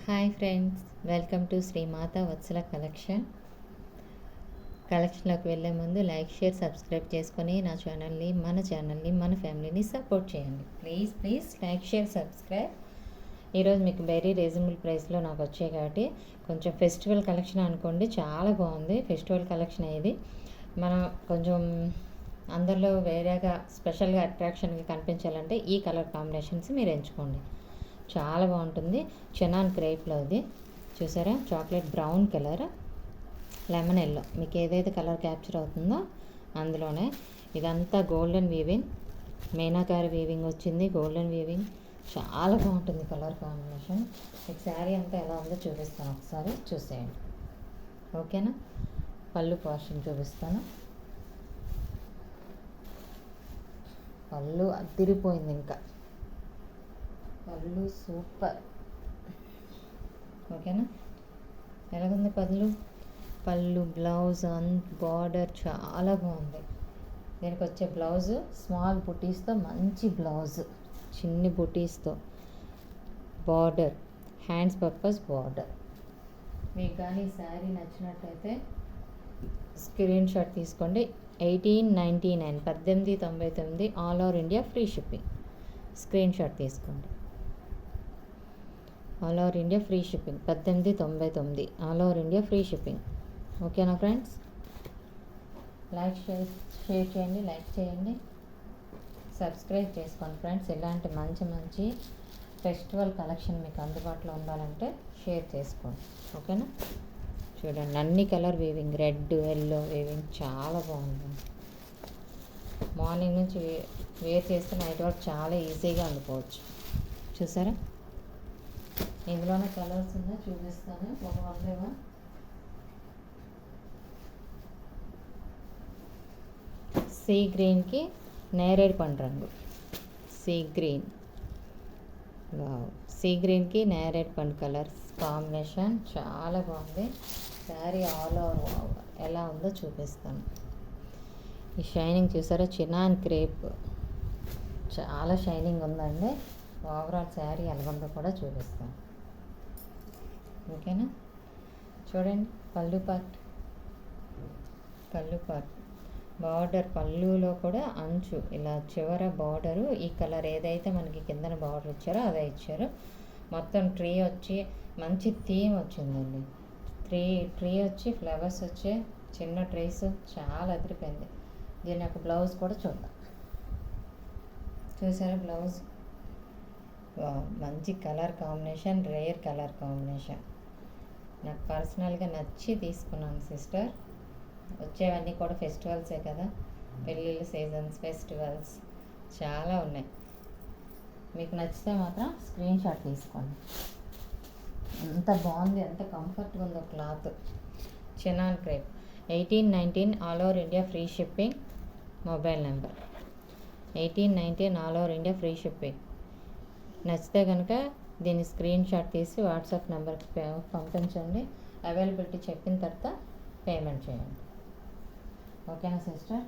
Hi friends, welcome to Srimata వత్సల కలెక్షన్లోకి వెళ్ళే ముందు like, share, subscribe చేసుకొని నా ఛానల్ని, మన ఫ్యామిలీని సపోర్ట్ చేయండి. Please like, share, subscribe. ఈరోజు మీకు వెరీ రీజనబుల్ ప్రైస్లో నాకు వచ్చాయి కాబట్టి కొంచెం ఫెస్టివల్ కలెక్షన్ అనుకోండి, చాలా బాగుంది. ఫెస్టివల్ కలెక్షన్ ఇది మనం కొంచెం అందరిలో వేరేగా స్పెషల్గా అట్రాక్షన్గా కనిపించాలంటే ఈ కలర్ కాంబినేషన్స్ మీరు ఎంచుకోండి. చాలా బాగుంటుంది. చెనాన్ క్రేప్లో ఇది చూసారా, chocolate brown colour, lemon yellow, మీకు ఏదైతే కలర్ క్యాప్చర్ అవుతుందో అందులోనే. ఇదంతా గోల్డెన్ వీవింగ్, మీనాకారి వీవింగ్ వచ్చింది, గోల్డెన్ వీవింగ్. చాలా బాగుంటుంది కలర్ కాంబినేషన్. మీకు శారీ అంతా ఎలా ఉందో చూపిస్తాను, ఒకసారి చూసేయండి. ఓకేనా? పళ్ళు పోర్షన్ చూపిస్తాను. పళ్ళు అదిరిపోయింది, ఇంకా పళ్ళు సూపర్. ఓకేనా? ఎలాగుంది పళ్ళు బ్లౌజ్ బార్డర్ చాలా బాగుంది. దీనికి వచ్చే బ్లౌజ్ స్మాల్ బుటీస్తో, మంచి బ్లౌజ్, చిన్ని బుటీస్తో బార్డర్, హ్యాండ్స్ పర్పస్ బార్డర్. మీకు కానీ శారీ నచ్చినట్లయితే స్క్రీన్ షాట్ తీసుకోండి. 1899, 1899, all over India free shipping. Screen shot తీసుకోండి. All over India free shipping. 1899, all over India free shipping. ఓకేనా ఫ్రెండ్స్? షేర్ చేయండి, లైక్ చేయండి, సబ్స్క్రైబ్ చేసుకోండి ఫ్రెండ్స్. ఇలాంటి మంచి ఫెస్టివల్ కలెక్షన్ మీకు అందుబాటులో ఉండాలంటే షేర్ చేసుకోండి. ఓకేనా? చూడండి, అన్ని colour weaving, red, yellow weaving చాలా బాగుంది. మార్నింగ్ నుంచి వేర్ చేస్తే నైట్ వరకు చాలా ఈజీగా అందుకోవచ్చు. చూసారా? ఇందులోనే కలర్స్ ఉన్నాయి, చూపిస్తాను ఒక వన్ బై వన్. సీ గ్రీన్కి నేరేడు పండు రంగు, సీ గ్రీన్కి నేరేడు పండు కలర్స్ కాంబినేషన్ చాలా బాగుంది. శారీ ఆల్ ఓవర్ ఎలా ఉందో చూపిస్తాను. ఈ షైనింగ్ చూసారా, చినాన్ క్రేప్ చాలా షైనింగ్ ఉందండి. ఓవరాల్ శారీ ఎలాగుందో కూడా చూపిస్తాను. ఓకేనా? చూడండి, పళ్ళు పార్ట్ బార్డర్, పళ్ళులో కూడా అంచు ఇలా చివర బార్డరు ఈ కలర్ ఏదైతే మనకి కిందన బార్డర్ ఇచ్చారో అదే ఇచ్చారు. మొత్తం ట్రీ వచ్చి మంచి థీమ్ వచ్చిందండి. ట్రీ వచ్చి ఫ్లవర్స్ వచ్చే చిన్న ట్రీస్, చాలా అదిరిపోయింది. దీని యొక్క బ్లౌజ్ కూడా చూద్దాం. చూసారా బ్లౌజ్? మంచి colour combination, rare colour combination. నాకు పర్సనల్గా నచ్చి తీసుకున్నాను సిస్టర్. వచ్చేవన్నీ కూడా ఫెస్టివల్సే కదా, పెళ్ళిళ్ళు సీజన్స్, ఫెస్టివల్స్ చాలా ఉన్నాయి. మీకు నచ్చితే మాత్రం స్క్రీన్ షాట్ తీసుకోండి. ఎంత బాగుంది, ఎంత కంఫర్ట్గా ఉందో cloth. Chinon crepe. 1819, all over India free shipping. Mobile number 1819, all over India free shipping. నచ్చితే కనుక దీన్ని స్క్రీన్ షాట్ తీసి వాట్సాప్ నెంబర్కి పంపించండి. అవైలబిలిటీ చెప్పిన తర్వాత పేమెంట్ చేయండి. ఓకేనా సిస్టర్?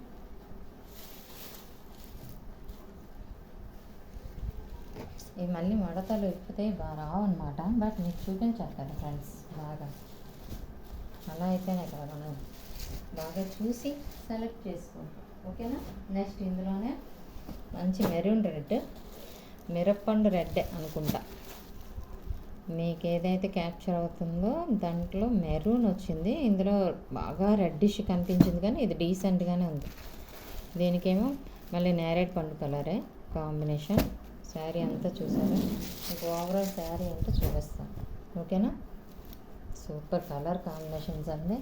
ఇవి మళ్ళీ మడతలు ఇప్పితే బాగా రావు అనమాట, బట్ మీకు చూపించాలి కదా ఫ్రెండ్స్ బాగా. అలా అయితేనే కదా మనం బాగా చూసి సెలెక్ట్ చేసుకుంటాం. ఓకేనా? నెక్స్ట్ ఇందులోనే మంచి మెరూన్ రెడ్, మిరప్పండు రెడ్ అనుకుంటా, మీకు ఏదైతే క్యాప్చర్ అవుతుందో దాంట్లో మెరూన్ వచ్చింది. ఇందులో బాగా రెడ్డిష్ కనిపించింది, కానీ ఇది డీసెంట్గానే ఉంది. దీనికేమో మళ్ళీ నేరేడు పండు కలరే కాంబినేషన్. శారీ అంతా చూసారా? మీకు ఓవరాల్ శారీ అంతా చూపిస్తాను. ఓకేనా? సూపర్ కలర్ కాంబినేషన్స్ అండి.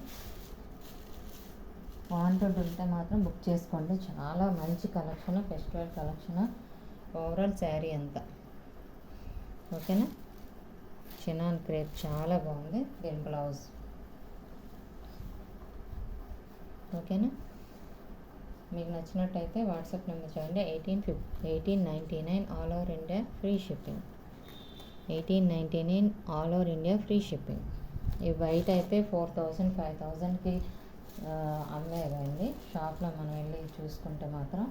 వాంటెడ్ ఉంటే మాత్రం బుక్ చేసుకోండి. చాలా మంచి collection, festival collection. Overall sari అంతా. ఓకేనా? చినాన్ క్రేప్ చాలా బాగుంది. దీని బ్లౌజ్. ఓకేనా? మీకు నచ్చినట్టయితే వాట్సాప్ నెంబర్ చేయండి. 1899, all over India free shipping. 1899, all over India free shipping. ఈ వైట్ అయితే 4000, 5000కి అమ్మేవండి షాప్లో. మనం వెళ్ళి చూసుకుంటే మాత్రం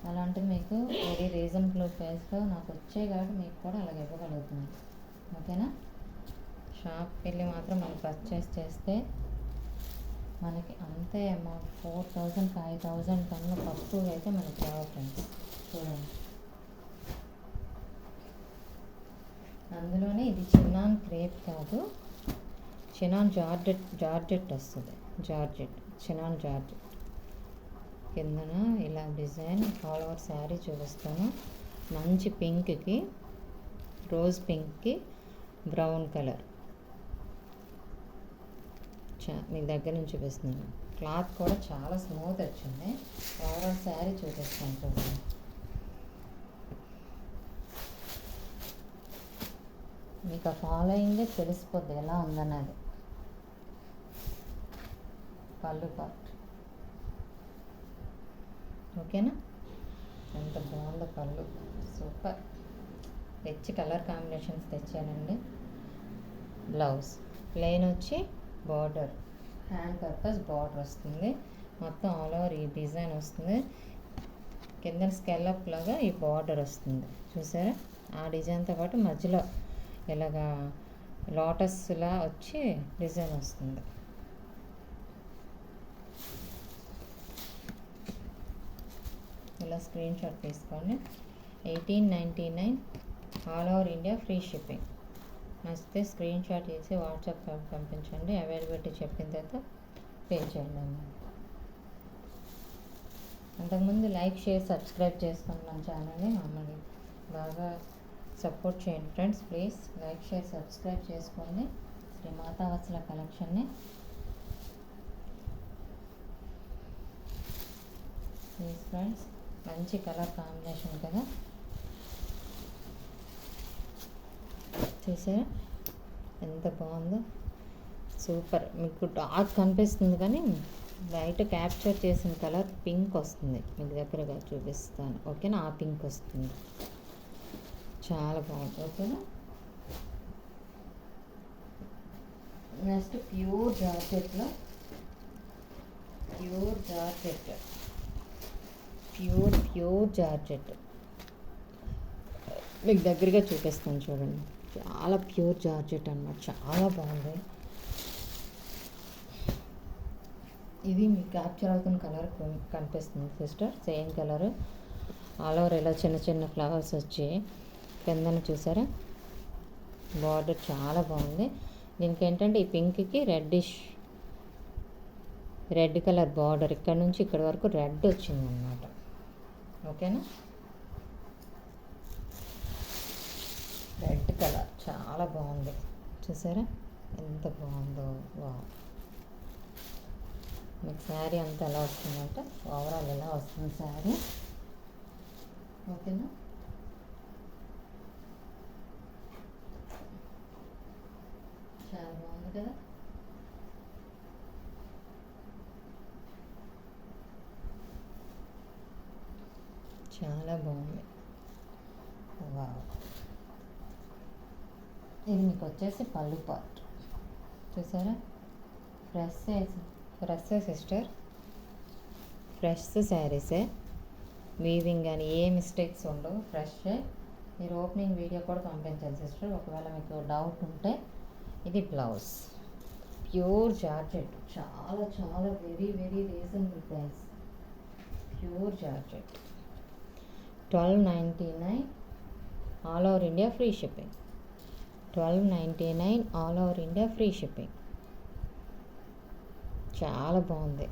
అలాంటివి మీకు వెరీ రీజనబుల్ ప్రైస్లో నాకు వచ్చే కాబట్టి మీకు కూడా అలాగే ఇవ్వగలుగుతాను. అయిపోతుంది. ఓకేనా, షాప్కి వెళ్ళి మాత్రం మనం పర్చేస్ చేస్తే మనకి అంతే అమౌంట్ 4000 5000 కన్నా తక్కువ అయితే మనకి రావు ఫ్రెండ్స్. చూడండి, అందులోనే ఇది చిన్నాన్ క్రేప్ కాదు, చినాన్ జార్జెట్ వస్తుంది. చినాన్ జార్జెట్ కిందన ఇలా డిజైన్ ఆల్ ఓవర్ శారీ చూపిస్తాను. మంచి పింక్కి, రోజ్ పింక్కి బ్రౌన్ కలర్ మీ దగ్గర నుంచి చూపిస్తున్నాను. క్లాత్ కూడా చాలా స్మూత్ వచ్చింది. ఓవరాల్ శారీ చూపిస్తాను చూడండి. మీకు ఆ ఫాలోయింగే తెలిసిపోద్ది ఎలా ఉందన్నది. పళ్ళు పార్ట్ ఓకేనా, ఎంత బాగుందో పళ్ళు, సూపర్. రిచ్ కలర్ కాంబినేషన్స్ తెచ్చానండి. బ్లౌజ్ ప్లెయిన్ వచ్చి బార్డర్, హ్యాండ్ పర్పస్ బార్డర్ వస్తుంది. మొత్తం ఆల్ ఓవర్ ఈ డిజైన్ వస్తుంది. కింద స్కెల్లప్ లాగా ఈ బార్డర్ వస్తుంది చూసారా. ఆ డిజైన్తో పాటు మధ్యలో ఇలాగా లోటస్లా వచ్చి డిజైన్ వస్తుంది. ఇలా స్క్రీన్ షాట్ తీసుకొని 1899 all over India free shipping. నచ్చితే స్క్రీన్ షాట్ చేసి వాట్సాప్ పంపించండి. అవైలబిలిటీ చెప్పిన తర్వాత పే చేయండి అన్నమాట. అంతకుముందు లైక్, షేర్, సబ్స్క్రైబ్ చేసుకోండి మన ఛానల్ని. మమ్మల్ని బాగా సపోర్ట్ చేయండి friends. Please like, share, subscribe చేసుకోండి శ్రీ మాతావత్సల కలెక్షన్ని. ప్లీజ్ ఫ్రెండ్స్, మంచి కలర్ కాంబినేషన్ కదా, చూసారా ఎంత బాగుందో, సూపర్. మీకు డార్క్ కనిపిస్తుంది కానీ బయట క్యాప్చర్ చేసిన కలర్ పింక్ వస్తుంది. మీకు దగ్గరగా చూపిస్తాను ఓకేనా. ఆ పింక్ వస్తుంది, చాలా బాగుంది ఓకేనా. నెక్స్ట్ ప్యూర్ జార్జెట్, మీకు దగ్గరగా చూపిస్తాను చూడండి. చాలా ప్యూర్ జార్జెట్ అన్నమాట, చాలా బాగుంది. ఇది మీకు క్యాప్చర్ అవుతున్న కలర్ కనిపిస్తుంది sister, same colour. All over ఇలా చిన్న చిన్న ఫ్లవర్స్ వచ్చి కిందన చూసారా బార్డర్ చాలా బాగుంది. దీనికి ఏంటంటే ఈ పింక్కి రెడ్ కలర్ బార్డర్, ఇక్కడ నుంచి ఇక్కడ వరకు రెడ్ వచ్చిందన్నమాట ఓకేనా. రెడ్ కలర్ చాలా బాగుంది, చూసారా ఎంత బాగుందో. వావ్, మీకు శారీ అంతా ఎలా వస్తుందంటే ఓవరాల్ ఎలా వస్తుంది శారీ ఓకేనా. చాలా బాగుంది కదా. చాలా బాగుంది. వావ్, ఇది మీకు వచ్చేసి పళ్ళు పార్ట్ చూసారా. ఫ్రెష్ సిస్టర్, ఫ్రెష్ శారీసే, వీవింగ్ కానీ ఏ మిస్టేక్స్ ఉండవు, ఫ్రెష్. మీరు ఓపెనింగ్ వీడియో కూడా పంపించాలి సిస్టర్ ఒకవేళ మీకు డౌట్ ఉంటే. ఇది బ్లౌజ్, ప్యూర్ జార్జెట్, చాలా చాలా very very reasonable price. Pure georgette 1299 all over India free shipping. 1299 all over India free shipping. చాలా బాగుంది,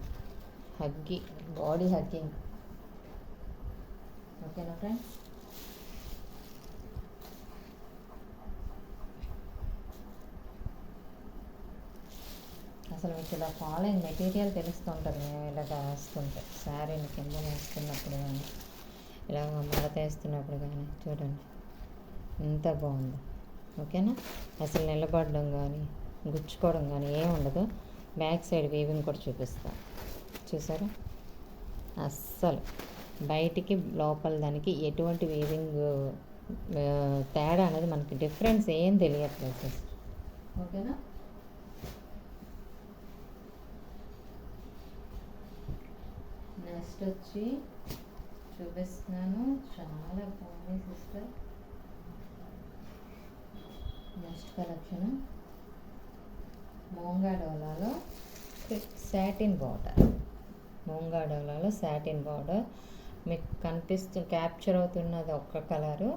బాడీ హగ్గింగ్ ఓకేనా ఫ్రెండ్స్. అసలు మీకు ఇలా ఫాలోయింగ్ మెటీరియల్ తెలుస్తుంటుంది మేము ఇలాగ వేస్తుంటే, శారీని కింద వేస్తున్నప్పుడు కానీ ఇలాగ మడత వేస్తున్నప్పుడు కానీ చూడండి ఎంత బాగుందో ఓకేనా. అసలు నిలబడడం కానీ గుచ్చుకోవడం కానీ ఏమి ఉండదు. బ్యాక్ సైడ్ వీవింగ్ కూడా చూపిస్తాను చూసారా. అస్సలు బయటికి లోపల దానికి ఎటువంటి వీవింగ్ తేడా అనేది మనకి డిఫరెన్స్ ఏం తెలియట్లేదు ఓకేనా. నెక్స్ట్ వచ్చి చూపిస్తున్నాను, చాలా బాగుంది sister. Next collection మూంగా డోలాలో satin border. మూంగా డోలాలో satin border మీకు క్యాప్చర్ అవుతున్నది ఒక్క కలరు.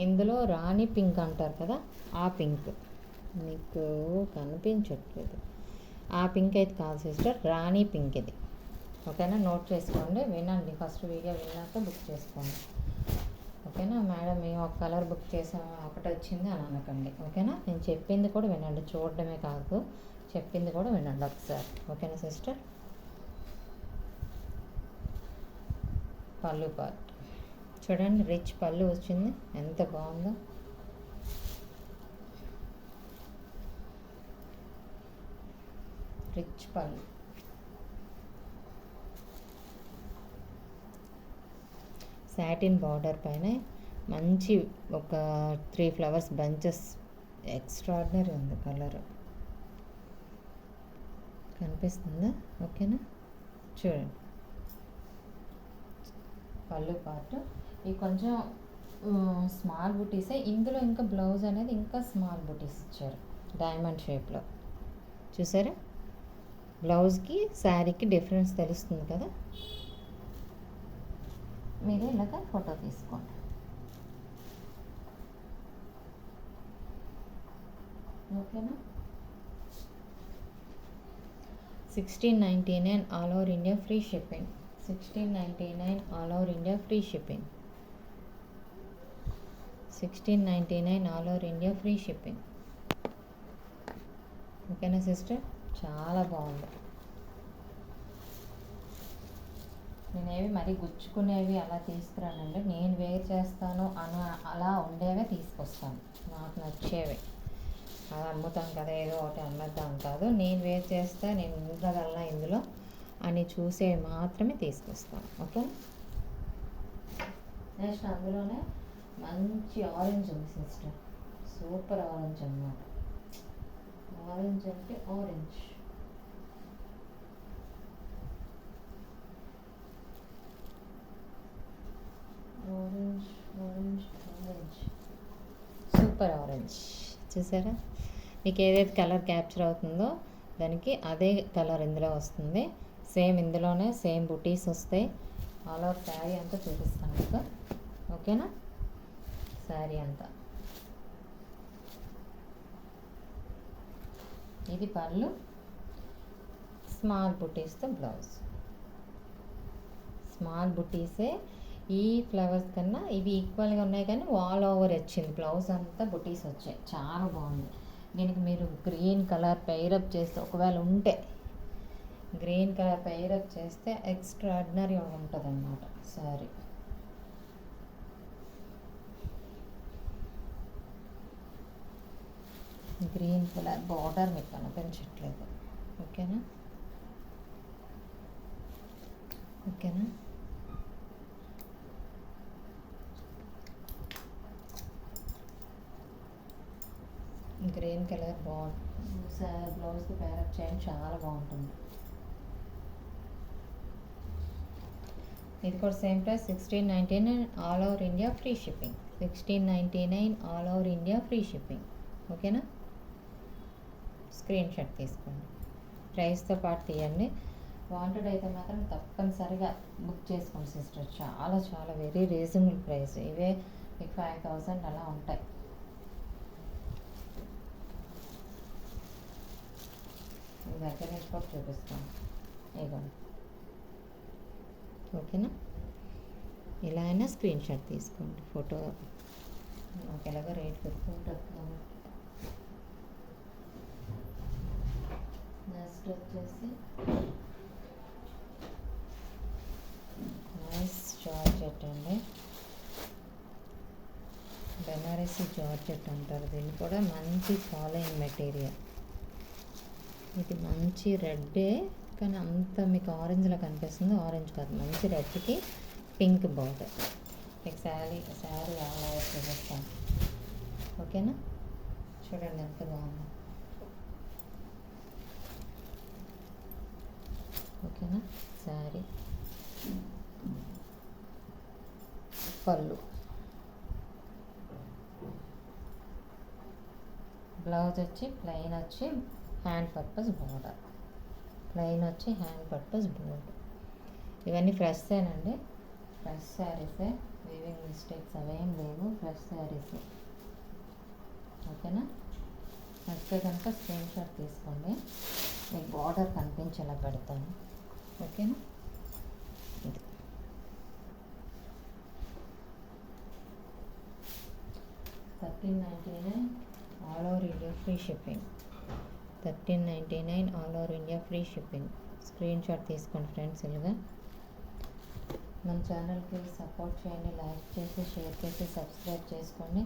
ఇందులో రాణి పింక్ అంటారు కదా, ఆ పింక్ మీకు కనిపించట్లేదు. ఆ పింక్ అయితే కాదు సిస్టర్, రాణి పింక్ ఇది. ఓకేనా, నోట్ చేసుకోండి, వినండి. ఫస్ట్ వీడియో విన్నాక బుక్ చేసుకోండి. ఓకేనా మేడం, మేము ఒక కలర్ బుక్ చేసాము ఒకటి వచ్చింది అని అనకండి. ఓకేనా, నేను చెప్పింది కూడా వినండి, చూడడమే కాదు చెప్పింది కూడా వినండి ఒకసారి. ఓకేనా సిస్టర్. పళ్ళు పార్ట్ చూడండి, రిచ్ పళ్ళు వచ్చింది, ఎంత బాగుందో. రిచ్ పళ్ళు, సాటిన్ బార్డర్ పైన మంచి ఒక 3 ఫ్లవర్స్ బంచెస్, ఎక్స్ట్రాడినరీ ఉంది కలర్. కనిపిస్తుందా? ఓకేనా, చూడండి పళ్ళు పార్ట్. ఇది కొంచెం స్మాల్ బుటీసే. ఇందులో ఇంకా బ్లౌజ్ అనేది ఇంకా స్మాల్ బుటీస్ ఇచ్చారు డైమండ్ షేప్లో. చూసారా, బ్లౌజ్కి శారీకి డిఫరెన్స్ తెలుస్తుంది కదా. మీరు ఇలాగ ఫోటో తీసుకోండి. ఓకేనా, 1699 all over India free shipping. 1699 all over India free shipping. 1699 all over India free shipping. ఓకేనా సిస్టర్, చాలా బాగుంది. నేనేవి మరీ గుచ్చుకునేవి అలా తీసుకురానండి, నేను వేర్ చేస్తాను అలా ఉండేవే తీసుకొస్తాను, నాకు నచ్చేవి. అది అమ్ముతాం కదా, ఏదో ఒకటి అమ్మేద్దాం కాదు, నేను వేర్ చేస్తా, నేను ఉండగలనా ఇందులో అని చూసేవి మాత్రమే తీసుకొస్తాను. ఓకే, నెక్స్ట్ అందులోనే మంచి ఆరెంజ్ ఉంది సిస్టర్, సూపర్ ఆరెంజ్ అన్నమాట. ఆరెంజ్ అంటే orange, orange orange orange, super orange. చూసారా, మీకు ఏదైతే కలర్ క్యాప్చర్ అవుతుందో దానికి అదే కలర్ ఇందులో వస్తుంది. సేమ్ ఇందులోనే సేమ్ బుటీస్ వస్తాయి. ఆల్ ఓవర్ శారీ అంతా చూపిస్తాను మీకు. ఓకేనా, శారీ అంతా ఇది పళ్ళు, స్మాల్ బుటీస్తో బ్లౌజ్. స్మాల్ బుటీసే ఈ ఫ్లవర్స్ కన్నా ఇవి ఈక్వల్గా ఉన్నాయి, కానీ ఆల్ ఓవర్ వచ్చింది బ్లౌజ్ అంతా బుటీస్ వచ్చాయి, చాలా బాగుంది. దీనికి మీరు గ్రీన్ కలర్ పెయిరప్ చేస్తే, ఒకవేళ ఉంటే గ్రీన్ కలర్ పెయిరప్ చేస్తే ఎక్స్ట్రాడినరీ ఉంటుంది అన్నమాట సారీ. గ్రీన్ కలర్ బార్డర్ మీకు కనిపించట్లేదు. ఓకేనా, ఓకేనా, గ్రీన్ కలర్ బ్లౌజ్కి పేరప్ చేయండి, చాలా బాగుంటుంది. ఇది కూడా same price, 1699 all over India free shipping. 1699 all over India free shipping. ఓకేనా, స్క్రీన్ షాట్ తీసుకోండి, ప్రైస్తో పాటు తీయండి. వాంటెడ్ అయితే మాత్రం తప్పనిసరిగా బుక్ చేసుకోండి సిస్టర్, చాలా చాలా వెరీ రీజనబుల్ ప్రైస్. ఇవే మీకు 5000 అలా ఉంటాయి. దగ్గర నుంచి కూడా చూపిస్తాను, ఇవ్వండి. ఓకేనా, ఇలా అయినా స్క్రీన్ షాట్ తీసుకోండి, ఫోటో నాకు ఎలాగో రేట్ పెట్టుకుంటుంది. నెక్స్ట్ వచ్చేసి నైస్ జార్జెట్ అండి, బెనారసీ జార్జెట్ అంటారు దీన్ని కూడా. మంచి ఫాలోయింగ్ మెటీరియల్ ఇది, మంచి రెడ్డే కానీ అంత మీకు ఆరెంజ్లో కనిపిస్తుంది, ఆరెంజ్ కాదు, మంచి రెడ్కి పింక్ బార్డర్. మీకు శారీ అలా చూపిస్తాను. ఓకేనా, చూడండి ఎంత బాగుంది. ఓకేనా, శారీ పళ్ళు బ్లౌజ్ వచ్చి ప్లెయిన్ వచ్చి హ్యాండ్ పర్పస్ బోర్డర్, ప్లెయిన్ వచ్చి హ్యాండ్ పర్పస్ బోర్డర్. ఇవన్నీ ఫ్రెష్ేనండి, ఫ్రెష్ శారీసే, వీవింగ్ మిస్టేక్స్ అవేం లేవు, ఫ్రెష్ శారీస్. ఓకేనా? నచ్చితే కనుక స్క్రీన్ షాట్ తీసుకోండి, మీకు బార్డర్ కనిపించేలా పెడతాను. ఓకేనా? ఇది 1399 all over India free shipping. 1399 all over India free shipping. Screen shot తీసుకోండి ఫ్రెండ్స్. ఇలాగా మన ఛానల్కి సపోర్ట్ చేయండి, లైక్ చేసి షేర్ చేసి సబ్స్క్రైబ్ చేసుకోండి.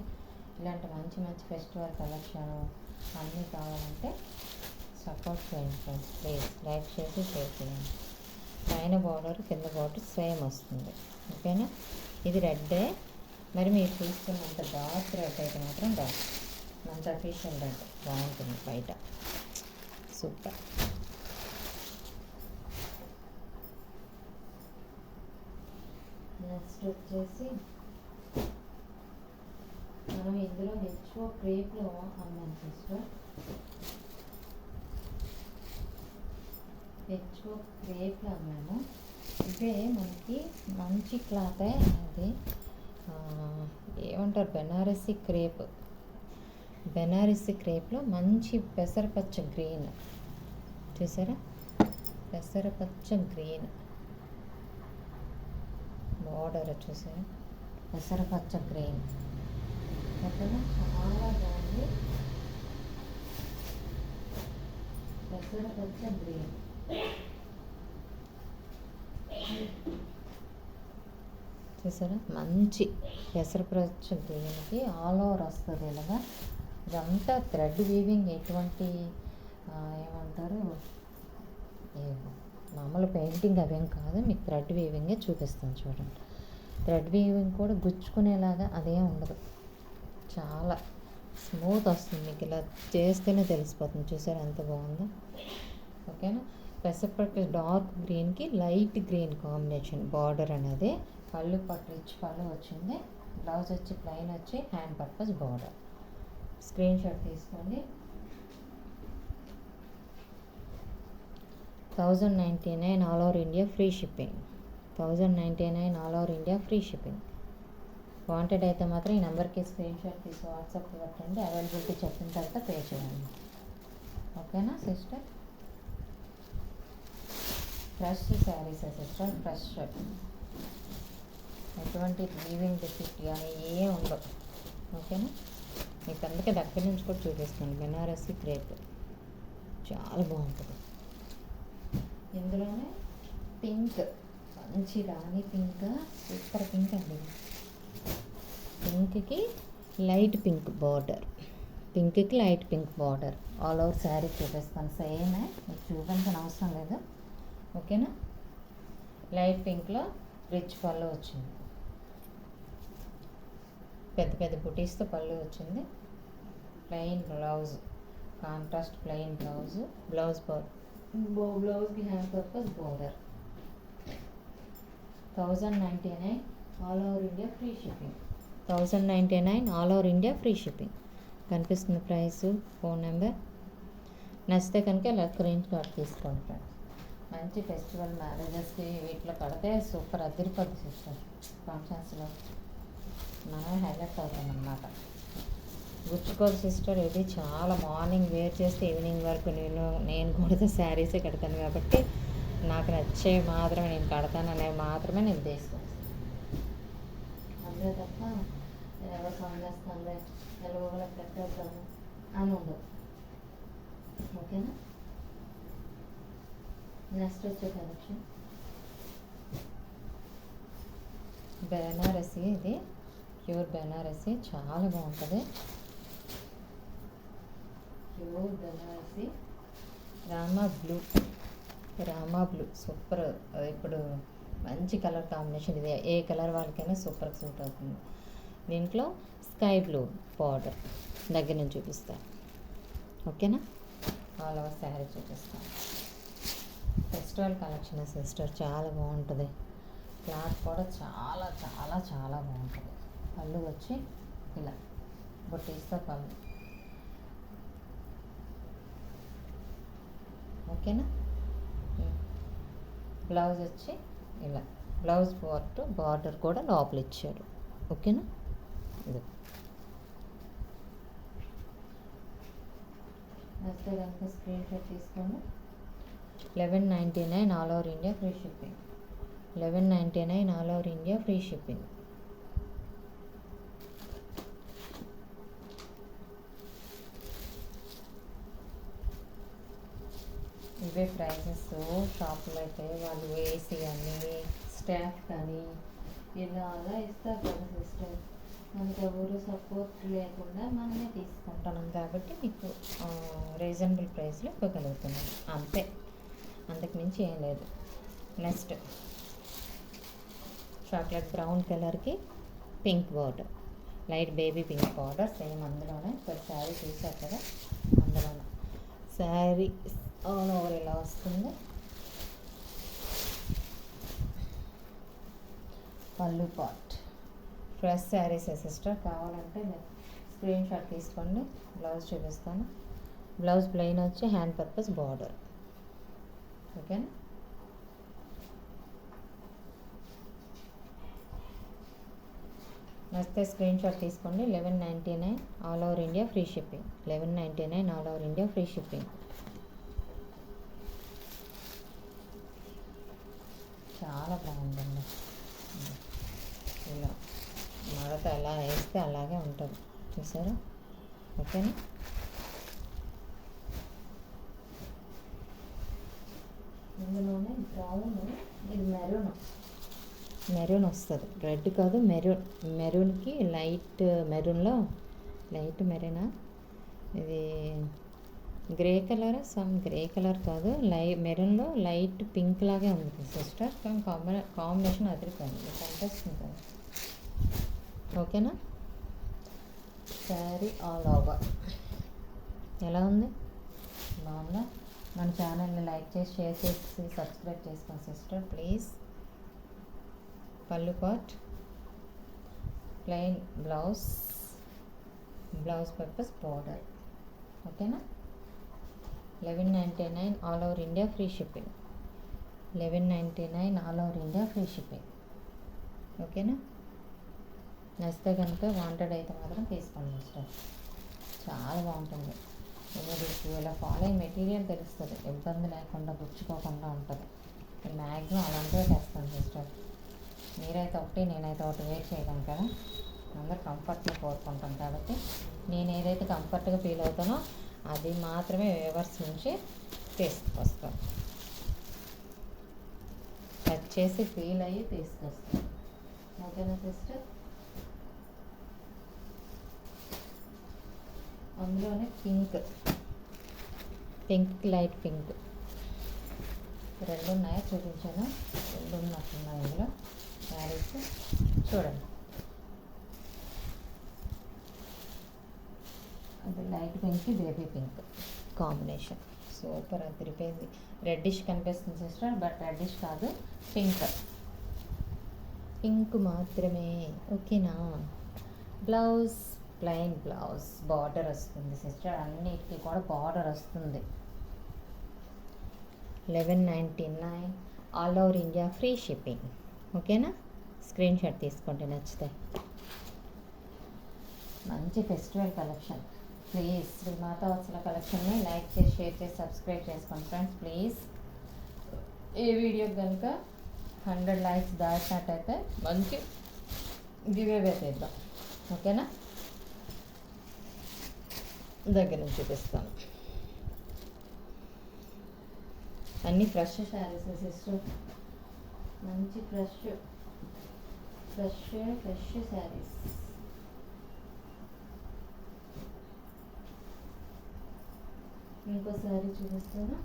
ఇలాంటి మంచి మంచి ఫెస్టివల్ కలెక్షన్ అన్నీ కావాలంటే సపోర్ట్ చేయండి ఫ్రెండ్స్. ప్లీజ్ లైక్ చేసి షేర్ చేయండి. పైన బార్డర్ కింద బార్డర్ సేమ్ వస్తుంది. ఓకేనా? ఇది రెడ్డే, మరి మీరు చూస్తున్నంత డార్క్ రెడ్ అయితే మాత్రం డార్క్, మంచి అఫీషియల్ రెడ్ బాగుంటుంది బయట. సూపర్. నెక్స్ట్ వచ్చేసి మనం ఇందులో హెచ్ఓ క్రేప్లో అమ్మాను సిస్టర్. హెచ్ఓ క్రేప్లో అమ్మాము. ఇదే మనకి మంచి క్లాతే, అది ఏమంటారు, బెనారసీ క్రేప్. బెనారసీ క్రేప్లో మంచి పెసరపచ్చ గ్రీన్ చూసారా, పెసరపచ్చ గ్రీన్ బార్డర్ చూసారా, పెసరపచ్చ గ్రీన్. ఓకేనా? చాలా బాగుంది, పెసరపచ్చ గ్రీన్. చూసారా, మంచి పెసరపచ్చ గ్రీన్కి ఆల్ ఓవర్ వస్తుంది ఇలాగా. ఇదంతా థ్రెడ్ వీవింగ్, ఎటువంటి ఏమంటారు, మామూలు పెయింటింగ్ అవేం కాదు, మీకు థ్రెడ్ వీవింగే చూపిస్తాను చూడండి. థ్రెడ్ వీవింగ్ కూడా గుచ్చుకునేలాగా అదేం ఉండదు, చాలా స్మూత్ వస్తుంది. మీకు ఇలా చేస్తేనే తెలిసిపోతుంది. చూసారా ఎంత బాగుందో. ఓకేనా? పెసరపచ్చ డార్క్ గ్రీన్కి లైట్ గ్రీన్ కాంబినేషన్ బార్డర్ అనేది. పళ్ళు పట్టు రిచ్ పళ్ళు వచ్చింది. బ్లౌజ్ వచ్చి ప్లెయిన్ వచ్చి hand purpose border. Screen shot తీసుకోండి. 1099 all over India free shipping. 1099 all over India free shipping. Wanted అయితే మాత్రం ఈ నెంబర్కి స్క్రీన్ షాట్ తీసి వాట్సాప్కి పెట్టండి. అవైలబిలిటీ చెప్పిన తర్వాత పే చేయండి. ఓకేనా sister? Fresh saris sister, fresh, ఎటువంటి వీవింగ్ డిఫెక్ట్ కానీ ఏం ఉండవు. ఓకేనా? మీకు అందుకే దగ్గర నుంచి కూడా చూపిస్తాను. బెనారసీ క్రేప్ చాలా బాగుంటుంది. ఇందులోనే పింక్, మంచి రాణి పింక్, సూపర్ పింక్ అండి. పింక్కి లైట్ పింక్ బార్డర్, పింక్కి light pink border. All over sari చూపిస్తాను. సేమే, మీకు చూపించిన అవసరం లేదు. ఓకేనా? లైట్ పింక్లో రిచ్ పళ్ళు వచ్చింది, పెద్ద పెద్ద బుటీస్తో పళ్ళు వచ్చింది. Plain blouse, contrast plain blouse, బ్లౌజ్కి hand purpose border. 1099 all over India free shipping. 1099 all over India free shipping. కనిపిస్తున్న ప్రైసు, ఫోన్ నెంబర్. నచ్చితే కనుక ఇలా స్క్రీన్ షాట్ తీసుకోండి ఫ్రెండ్స్. మంచి ఫెస్టివల్ మ్యారేజెస్కి వీటిలో కడితే సూపర్ అదిరిపోద్ది సిస్టర్. ఫంక్షన్స్లో మనమే హైలైట్ అవుతాం అన్నమాట. గుచ్చుకోదు సిస్టర్. ఇది చాలా మార్నింగ్ వేర్ చేస్తే ఈవినింగ్ వరకు నేను కూడా శారీసే కడతాను కాబట్టి నాకు నచ్చే మాత్రమే నేను కడతాను అనేవి మాత్రమే నేను తీసుకుంటాను. అంతే తప్ప ఎవరు సందేస్తాను ఎలాగోలా పెట్టేస్తాను అని ఉండదు. ఓకేనా? నెక్స్ట్ వచ్చే కలెక్షన్ బెనారసీ. ఇది ప్యూర్ బెనారసీ, చాలా బాగుంటుంది. Pure Banarasi, Rama blue super. ఇప్పుడు మంచి కలర్ కాంబినేషన్ ఇది. ఏ కలర్ వాళ్ళకైనా సూపర్ సూట్ అవుతుంది. దీంట్లో స్కై బ్లూ బార్డర్ దగ్గర నుంచి చూపిస్తాను. ఓకేనా? ఆల్ ఓవర్ శారీ చూపిస్తాను. ఫెస్టివల్ కలెక్షన్ సిస్టర్, చాలా బాగుంటుంది. క్లాత్ కూడా చాలా చాలా చాలా బాగుంటుంది. పళ్ళు వచ్చి ఇలా బొట్టీస్తో పళ్ళు, ఓకేనా. బ్లౌజ్ వచ్చి ఇలా, బ్లౌజ్ పార్ట్ బార్డర్ కూడా లోపల ఇచ్చాడు. ఓకేనా. ఇది వస్తే కనుక స్క్రీన్ షాట్ తీసుకోండి. 1199 all over India free shipping. 1199 all over India free shipping. ఇవే ప్రైజెస్. షాపులో అయితే వాళ్ళు ఏసీ కానీ స్టాఫ్ కానీ ఇలా అలా ఇస్తారు కదా సిస్టర్. మనకి ఎవరు సపోర్ట్ లేకుండా మనమే తీసుకుంటున్నాం కాబట్టి మీకు రీజనబుల్ ప్రైస్లో ఇవ్వగలుగుతున్నాం అంతే, అంతకుమించి ఏం లేదు. నెక్స్ట్ చాక్లెట్ బ్రౌన్ కలర్కి pink border, light baby pink border same అందులోనే. ఇక్కడ శారీ చూసారు కదా, అందులోనే శారీ ఆల్ ఓవర్ ఇలా వస్తుంది. పళ్ళు పార్ట్ ఫ్రెష్ శారీస్ సిస్టర్. కావాలంటే స్క్రీన్ షాట్ తీసుకోండి. బ్లౌజ్ చూపిస్తాను. బ్లౌజ్ ప్లెయిన్ వచ్చి హ్యాండ్ పర్పస్ బార్డర్. ఓకేనా. నచ్చితే స్క్రీన్ షాట్ తీసుకోండి. 1199 all over India free shipping. 1199 all over India free shipping. చాలా బాగుందండి. ఇలా మడత ఎలా వేస్తే అలాగే ఉంటుంది చూసారా. ఓకేనా. ఇందులోనే బ్రౌన్, ఇది మెరూన్, మెరూన్ వస్తుంది. రెడ్ కాదు, మెరూన్. మెరూన్కి లైట్ మెరూన్లో, లైట్ మెరూనా ఇది, grey colour, some grey colour కాదు, మెరూన్లో లైట్ పింక్ లాగే ఉంది సిస్టర్. కానీ కాంబినేషన్ అదిరిపోయింది, కాంట్రాస్ట్ ఉంటుంది. ఓకేనా. శారీ ఆల్ ఓవర్ ఎలా ఉంది, బాగుందా. మన ఛానల్ని లైక్ చేసి షేర్ చేసి సబ్స్క్రైబ్ చేసుకోండి సిస్టర్ ప్లీజ్. పళ్ళు part plain blouse, blouse purpose border. ఓకేనా. 1199 all over India free shipping. 1199 all over India free shipping. ఓకేనా. నచ్చితే కనుక వాంటెడ్ అయితే మాత్రం తీసుకోండి సిస్టర్. చాలా బాగుంటుంది. మీకు ఇలా ఫాలో అయ్యే మెటీరియల్ తెలుస్తుంది, ఇబ్బంది లేకుండా గుచ్చుకోకుండా ఉంటుంది. మ్యాక్సిమం అలాంటివే తెస్తాను సిస్టర్. మీరైతే ఒకటి, నేనైతే ఒకటి వెయిట్ చేయలేను కదా. అందరు కంఫర్ట్గా కోరుకుంటాం కాబట్టి నేను ఏదైతే కంఫర్ట్గా ఫీల్ అవుతానో అది మాత్రమే వ్యూవర్స్ నుంచి తీసుకొస్తాను. టచ్ చేసి ఫీల్ అయ్యి తీసుకొస్తాను. ఓకేనా సిస్టర్. అందులోనే పింక్, పింక్ లైట్ పింక్ రెండు ఉన్నాయో చూపించాను. రెండు ఉన్నట్టున్నాయి ఇందులో శారీస్. చూడండి, అది light pink, baby pink combination super అదిరిపోయింది. రెడ్డిష్ కనిపిస్తుంది సిస్టర్, బట్ రెడ్డిష్ కాదు, పింక్, పింక్ మాత్రమే. ఓకేనా. బ్లౌజ్ ప్లెయిన్ బ్లౌజ్, బార్డర్ వస్తుంది సిస్టర్, అన్నిటికీ కూడా బార్డర్ వస్తుంది. 1199 all over India free shipping. ఓకేనా. స్క్రీన్ షాట్ తీసుకోండి నచ్చితే. మంచి festival collection. Please Srimata Vatsala కలెక్షన్ని like చేసి షేర్ చేసి సబ్స్క్రైబ్ చేసుకోండి ఫ్రెండ్స్ ప్లీజ్. ఈ వీడియోకి కనుక 100 లైక్స్ దాటినట్టయితే మంచి గివ్ అవే చేద్దాం. ఓకేనా. దగ్గర నుంచి చూపిస్తాను. అన్నీ ఫ్రెష్ శారీస్ సిస్టర్, మంచి ఫ్రెష్ ఫ్రెష్ ఫ్రెష్ శారీస్. ఇంకో శారీ చూపిస్తాను.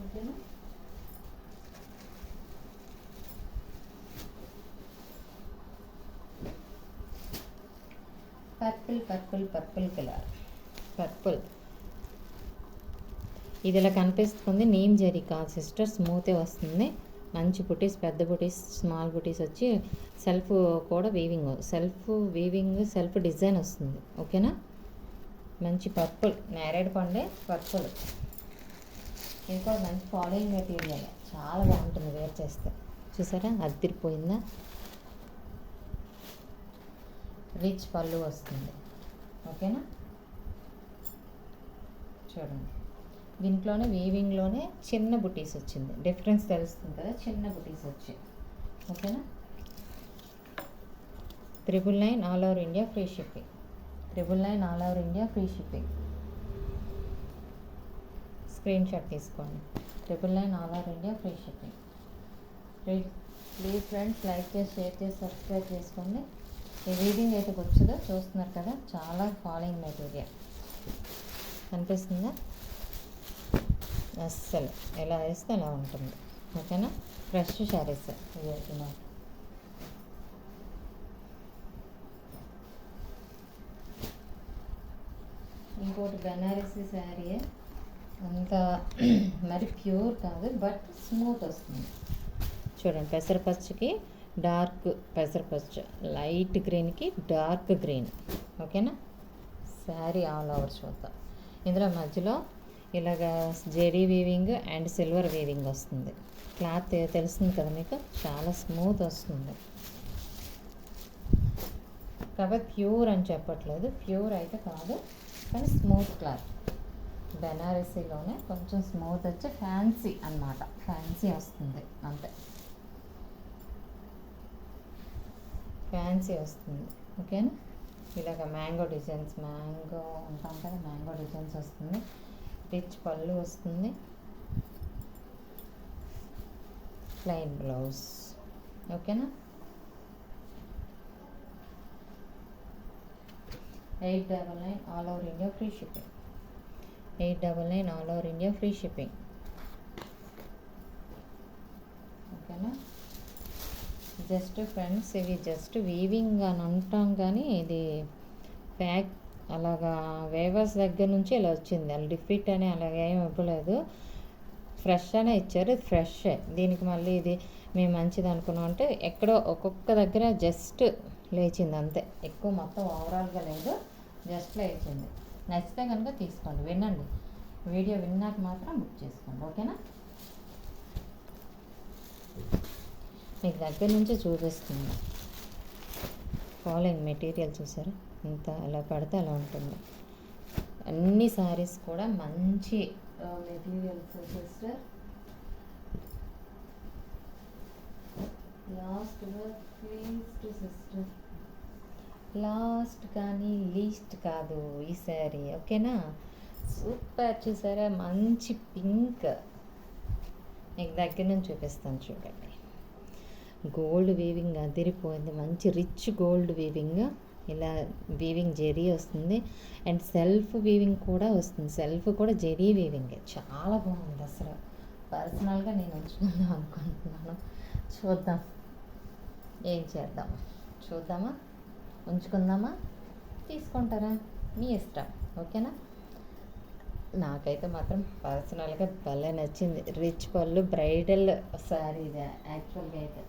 ఓకేనా. Purple purple purple colour, purple. ఇది ఇలా కనిపిస్తుంది. నీమ్ జరీ కాదు సిస్టర్, స్మూతే వస్తుంది. మంచి బుటీస్, పెద్ద బుటీస్, స్మాల్ బుటీస్ వచ్చి సెల్ఫ్ కూడా వీవింగ్ సెల్ఫ్ డిజైన్ వస్తుంది. ఓకేనా. మంచి పర్పుల్, నేరేడు పండే పర్పుల్. ఇంకో మంచి ఫాలోయింగ్ మెటీరియల్, చాలా బాగుంటుంది వేర్ చేస్తే. చూసారా అదిరిపోయిందా. రిచ్ పళ్ళు వస్తుంది. ఓకేనా, చూడండి. దీంట్లోనే వీవింగ్లోనే చిన్న బుటీస్ వచ్చింది. డిఫరెన్స్ తెలుస్తుంది కదా, చిన్న బుటీస్ వచ్చాయి. ఓకేనా. 999 all over India free shipping. 999 all over India free shipping. Screen shot తీసుకోండి. 999 all over India free shipping. Please friends like చేసి, షేర్ చేసి, సబ్స్క్రైబ్ చేసుకోండి. ఈ వీవింగ్ అయితే వచ్చుదో చూస్తున్నారు కదా, చాలా ఫాలోయింగ్ మెటీరియల్ కనిపిస్తుందా. అస్సలు ఎలా వేస్తే అలా ఉంటుంది. ఓకేనా, ఫ్రెష్ శారీస్ ఇవి. ఇంకోటి బెనారసీ శారీ, అంత మరి ప్యూర్ కాదు, బట్ స్మూత్ వస్తుంది. చూడండి, పెసరపచ్చకి డార్క్ పెసరపచ్చ, లైట్ గ్రీన్కి డార్క్ గ్రీన్. ఓకేనా, శారీ ఆల్ ఓవర్ చూద్దాం. ఇందులో మధ్యలో ఇలాగ zari weaving and silver weaving వస్తుంది. క్లాత్ తెలుస్తుంది కదా మీకు, చాలా స్మూత్ వస్తుంది. కాబట్టి ప్యూర్ అని చెప్పట్లేదు, ప్యూర్ అయితే కాదు, కానీ స్మూత్ క్లాత్. బెనారసీలోనే కొంచెం స్మూత్ వచ్చి ఫ్యాన్సీ అన్నమాట, ఫ్యాన్సీ వస్తుంది అంతే, ఫ్యాన్సీ వస్తుంది. ఓకేనా, ఇలాగ మ్యాంగో డిజైన్స్, మ్యాంగో అంటాం కదా, మ్యాంగో డిజైన్స్ వస్తుంది. రిచ్ పళ్ళు వస్తుంది. Plain blouse. ఓకేనా, 899 all over India free shipping. 899 all over India free shipping. ఓకేనా. జస్ట్ ఫ్రెండ్స్ ఇవి జస్ట్ వీవింగ్ అని అంటాం, కానీ ఇది ప్యాక్ అలాగా వేవర్స్ దగ్గర నుంచి ఇలా వచ్చింది. అలా డిఫిట్ అని అలాగే ఏమి ఇవ్వలేదు, ఫ్రెష్ అనే ఇచ్చారు. ఇది ఫ్రెష్. దీనికి మళ్ళీ ఇది మేము మంచిది అనుకున్నాం అంటే ఎక్కడో ఒక్కొక్క దగ్గర జస్ట్ లేచింది అంతే, ఎక్కువ మొత్తం ఓవరాల్గా లేదు, జస్ట్ లేచింది. నచ్చితే కనుక తీసుకోండి, వినండి, వీడియో విన్నాక మాత్రం బుక్ చేసుకోండి. ఓకేనా, మీకు దగ్గర నుంచి చూపిస్తుంది. ఫాలోయింగ్ మెటీరియల్ చూసారా, ఇంత అలా పడితే అలా ఉంటుంది. అన్ని శారీస్ కూడా మంచి మెటీరియల్స్ సిస్టర్. లాస్ట్ కానీ లీస్ట్ కాదు ఈ శారీ. ఓకేనా, సూపర్. చూసారా, మంచి పింక్. మీకు దగ్గర నుంచి చూపిస్తాను చూడండి. గోల్డ్ వీవింగ్ అదిరిపోయింది, మంచి రిచ్ గోల్డ్ వీవింగ్. ఇలా వీవింగ్ జెరీ వస్తుంది అండ్ సెల్ఫ్ వీవింగ్ కూడా వస్తుంది. సెల్ఫ్ కూడా జెరీ వీవింగ్, చాలా బాగుంది. అసలు పర్సనల్గా నేను ఉంచుకుందాం అనుకుంటున్నాను. చూద్దాం ఏం చేద్దాం, చూద్దామా, ఉంచుకుందామా, తీసుకుంటారా, మీ ఇష్టం. ఓకేనా, నాకైతే మాత్రం పర్సనల్గా భలే నచ్చింది. రిచ్ పళ్ళు, బ్రైడల్ శారీ ఇది. యాక్చువల్గా అయితే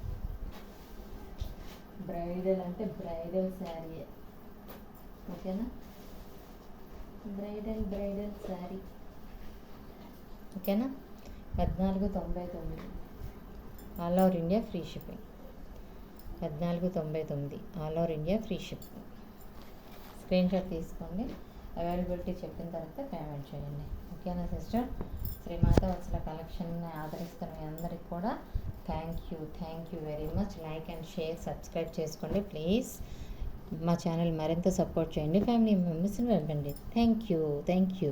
బ్రైడల్ అంటే బ్రైడల్ శారీ. ఓకేనా, బ్రైడల్ శారీ. ఓకేనా, 1499 all over India free shipping. 1499 all over India free shipping. Screen shot తీసుకోండి, అవైలబిలిటీ చెప్పిన తర్వాత పేమెంట్ చేయండి. ఓకేనా సిస్టర్. శ్రీమాత వత్సల కలెక్షన్ని ఆదరిస్తున్న మీ అందరికి కూడా thank you very much. Like and share, subscribe చేసుకోండి ప్లీజ్. మా ఛానల్ మరింత సపోర్ట్ చేయండి. ఫ్యామిలీ మెంబర్స్ని వెళ్ళండి. Thank you.